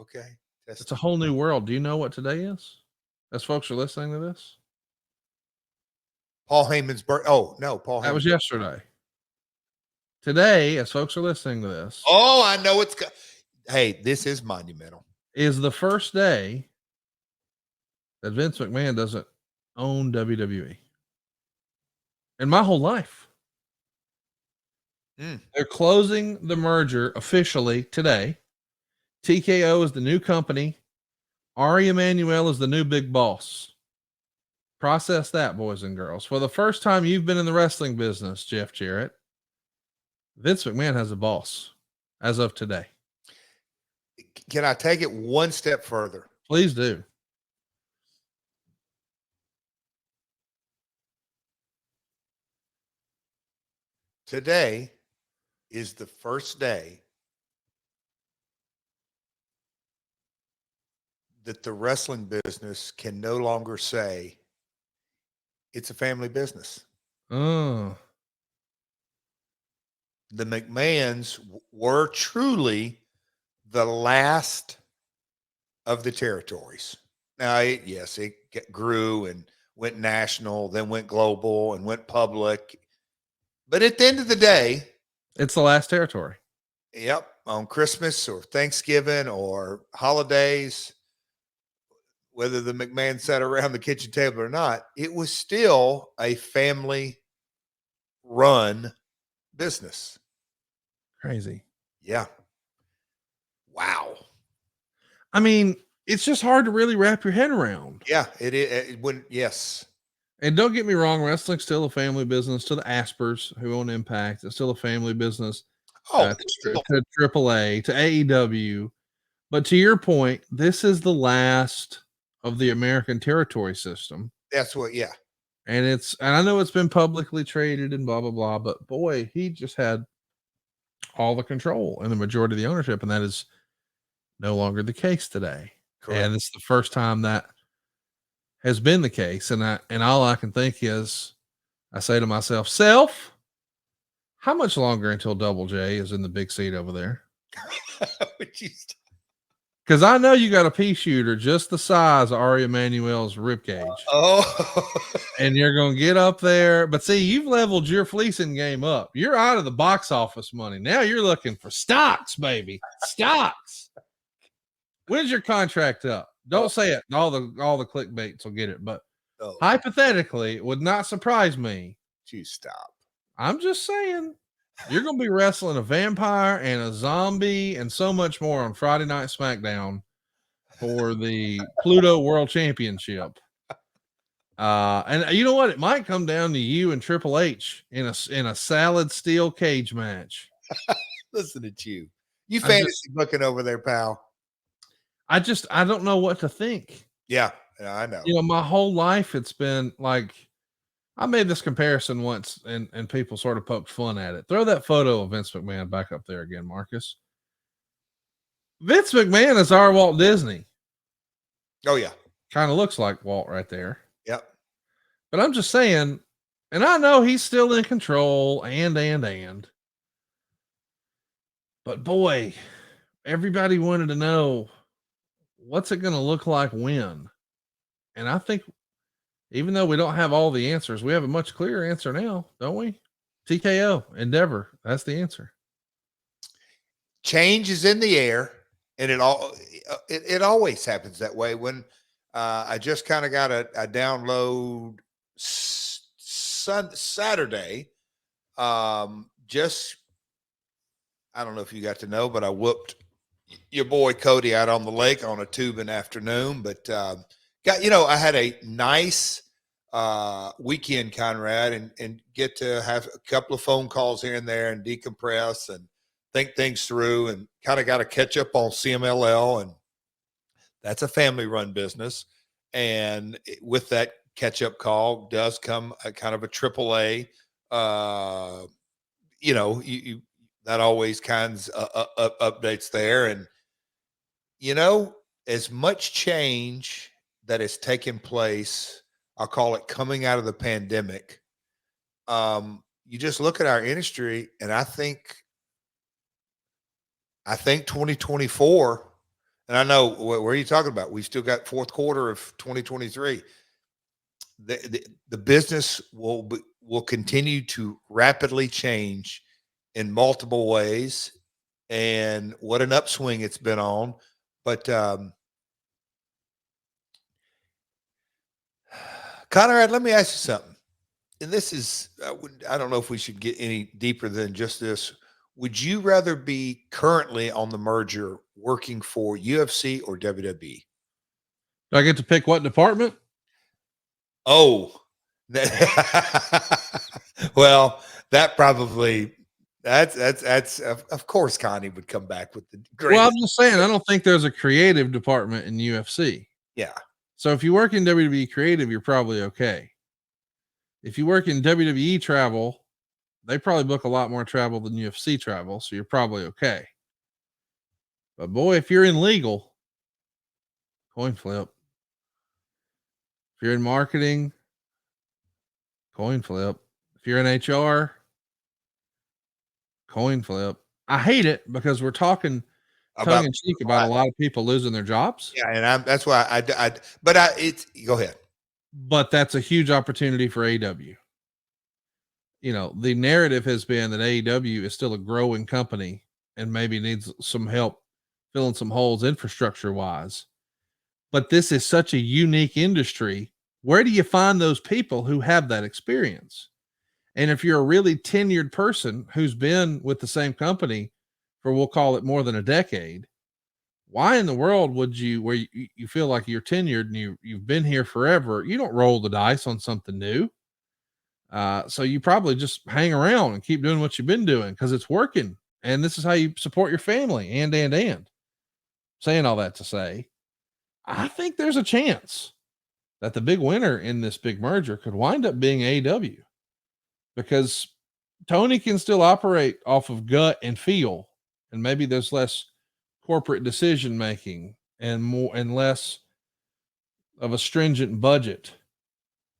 Okay. It's a whole new world. Do you know what today is? As folks are listening to this? Paul Heyman's birthday. Oh, no, Paul That Heyman. was yesterday. Today, as folks are listening to this. Oh, I know it's. Hey, this is monumental. Is the first day that Vince McMahon doesn't own WWE. In my whole life. They're closing the merger officially today. TKO is the new company. Ari Emanuel is the new big boss. Process that, boys and girls. For the first time you've been in the wrestling business, Jeff Jarrett, Vince McMahon has a boss as of today. Can I take it one step further? Please do. Today is the first day that the wrestling business can no longer say it's a family business. Oh. The McMahons were truly the last of the territories. Now, it grew and went national, then went global and went public. But at the end of the day, it's the last territory. Yep. On Christmas or Thanksgiving or holidays, whether the McMahon sat around the kitchen table or not, it was still a family run business. Crazy. Yeah. Wow. I mean, it's just hard to really wrap your head around. Yeah, it is. Yes. And don't get me wrong, wrestling's still a family business to the Aspers who own Impact. It's still a family business to AAA, to AEW. But to your point, this is the last of the American territory system. That's what, yeah. And I know it's been publicly traded and blah, blah, blah, but boy, he just had all the control and the majority of the ownership. And that is no longer the case today. Correct. And it's the first time that has been the case. And all I can think is I say to myself, how much longer until Double J is in the big seat over there? Because I know you got a pea shooter just the size of Ari Emanuel's ribcage. And you're going to get up there. But see, you've leveled your fleecing game up. You're out of the box office money. Now you're looking for stocks, baby. Stocks. When's your contract up? Don't say it. All the clickbaits will get it. But hypothetically, it would not surprise me. Geez, stop. I'm just saying. You're going to be wrestling a vampire and a zombie and so much more on Friday Night SmackDown for the Pluto World Championship. And you know what? It might come down to you and Triple H in a salad steel cage match. Listen at you. You fantasy booking over there, pal. I don't know what to think. Yeah, I know. You know, my whole life it's been like, I made this comparison once and people sort of poked fun at it. Throw that photo of Vince McMahon back up there again, Marcus. Vince McMahon is our Walt Disney. Oh, yeah. Kind of looks like Walt right there. Yep. But I'm just saying, and I know he's still in control and. But boy, everybody wanted to know what's it going to look like when. And I think even though we don't have all the answers, we have a much clearer answer now, don't we? TKO, Endeavor. That's the answer. Change is in the air, and it always happens that way. When I just kind of got a download Saturday, I don't know if you got to know, but I whooped your boy Cody out on the lake on a tubing afternoon. But I had a nice weekend, Conrad, and get to have a couple of phone calls here and there and decompress and think things through, and kind of got to catch up on CMLL, and that's a family run business. And with that catch up call does come a kind of a AAA, that always kinds updates there. And, as much change that has taken place, I'll call it coming out of the pandemic. You just look at our industry, and I think 2024 And I know where are you talking about? We've still got fourth quarter of 2023. The business will continue to rapidly change in multiple ways, and what an upswing it's been on. But Conrad, let me ask you something. And this is, I don't know if we should get any deeper than just this. Would you rather be currently on the merger working for UFC or WWE? Do I get to pick what department? Oh, well, that probably that's of course Connie would come back with the greatest. Well, I'm just saying, I don't think there's a creative department in UFC. Yeah. So if you work in WWE creative, you're probably okay. If you work in WWE travel, they probably book a lot more travel than UFC travel, so you're probably okay. But boy, if you're in legal, coin flip. If you're in marketing, coin flip. If you're in HR, coin flip. I hate it because we're talking tongue in cheek about a lot of people losing their jobs. Yeah, and that's why it's go ahead. But that's a huge opportunity for AEW. You know, the narrative has been that AEW is still a growing company and maybe needs some help filling some holes infrastructure wise. But this is such a unique industry. Where do you find those people who have that experience? And if you're a really tenured person who's been with the same company for, we'll call it more than a decade, why in the world would you, where you feel like you're tenured and you've been here forever, you don't roll the dice on something new. So you probably just hang around and keep doing what you've been doing because it's working. And this is how you support your family and. Saying all that to say, I think there's a chance that the big winner in this big merger could wind up being AEW because Tony can still operate off of gut and feel, and maybe there's less corporate decision making and more and less of a stringent budget.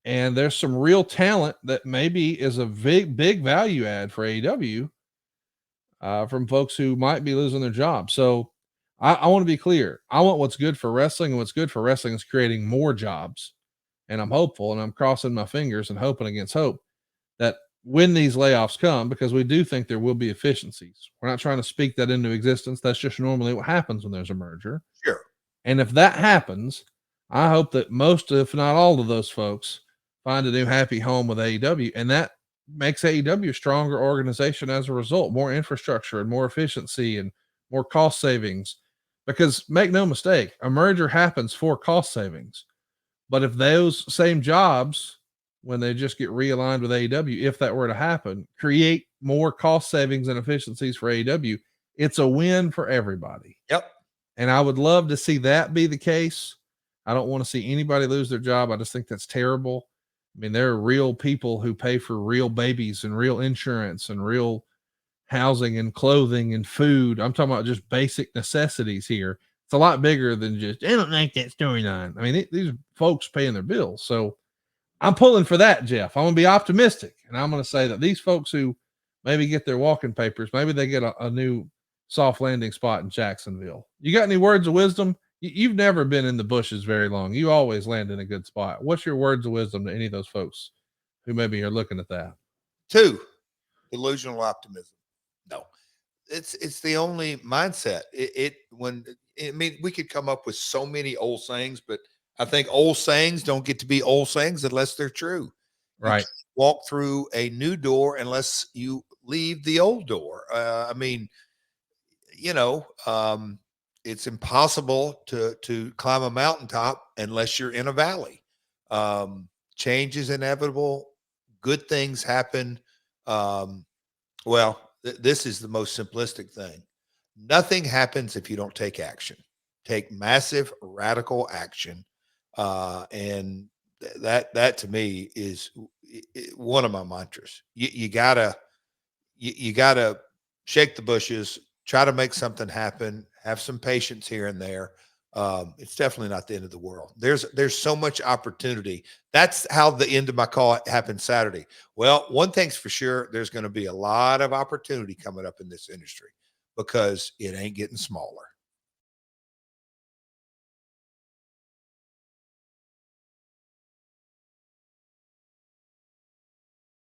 And there's some real talent that maybe is a big value add for AEW from folks who might be losing their job. So I want to be clear. I want what's good for wrestling, and what's good for wrestling is creating more jobs. And I'm hopeful, and I'm crossing my fingers and hoping against hope that when these layoffs come, because we do think there will be efficiencies. We're not trying to speak that into existence. That's just normally what happens when there's a merger. Sure. And if that happens, I hope that most, if not all of those folks find a new happy home with AEW, and that makes AEW a stronger organization as a result, more infrastructure and more efficiency and more cost savings. Because make no mistake, a merger happens for cost savings. But if those same jobs, when they just get realigned with AEW, if that were to happen, create more cost savings and efficiencies for AEW, it's a win for everybody. Yep. And I would love to see that be the case. I don't want to see anybody lose their job. I just think that's terrible. I mean, there are real people who pay for real babies and real insurance and real housing and clothing and food. I'm talking about just basic necessities here. It's a lot bigger than just, I don't like that storyline. I mean, these are folks paying their bills. So I'm pulling for that, Jeff. I'm going to be optimistic. And I'm going to say that these folks who maybe get their walking papers, maybe they get a new soft landing spot in Jacksonville. You got any words of wisdom? You've never been in the bushes very long. You always land in a good spot. What's your words of wisdom to any of those folks who maybe are looking at that? 2, delusional optimism. No, it's the only mindset. I mean, we could come up with so many old sayings, but I think old sayings don't get to be old sayings unless they're true. Right. You can't walk through a new door unless you leave the old door. I mean, it's impossible to climb a mountaintop unless you're in a valley. Change is inevitable. Good things happen. This is the most simplistic thing. Nothing happens if you don't take action. Take massive, radical action. And that to me is one of my mantras. You gotta shake the bushes, try to make something happen, have some patience here and there. It's definitely not the end of the world. There's so much opportunity. That's how the end of my call happened Saturday. Well, one thing's for sure, there's going to be a lot of opportunity coming up in this industry because it ain't getting smaller.